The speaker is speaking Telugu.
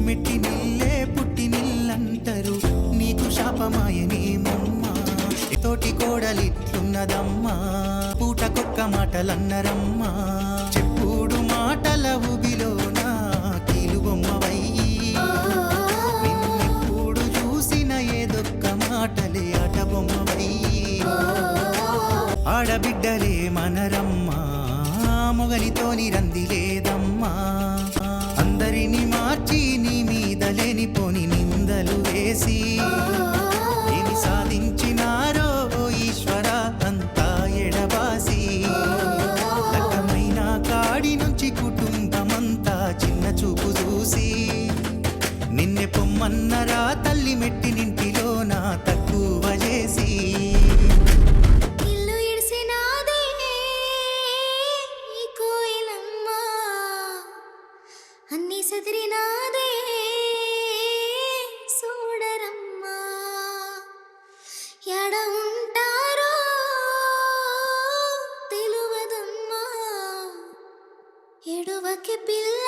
మెట్టి నిల్లే పుట్టి నిల్లంటారు, నీకు శాపమాయనేమమ్మా. తోటి కోడలిట్లున్నదమ్మా, పూటకొక్క మాటలన్నరమ్మా. చెప్పుడు మాటల ఉబిలోన కీలుబొమ్మవయ్యి, నిన్నెప్పుడు చూసిన ఏదొక్క మాటలే ఆటబొమ్మవయ్యి. ఆడబిడ్డలే మనరమ్మా, మొగలితోని రంది లేదమ్మా. అందరిని మార్చి నీ మీద లేనిపోని నిందలు వేసి ఏమి సాధించినారో ఈశ్వర అంతా ఎడబాసి. లగ్గమైన కాడి నుంచి కుటుంబమంతా చిన్న చూపు చూసి నిన్నె పొమ్మన్నరా తల్లి మెట్టినింటిలో నా తక్కువ చేసి. అన్నీ సదిరినాదే సోడరమ్మా, ఎడ ఉంటారో తెలువదమ్మా. ఎడువకి పిల్ల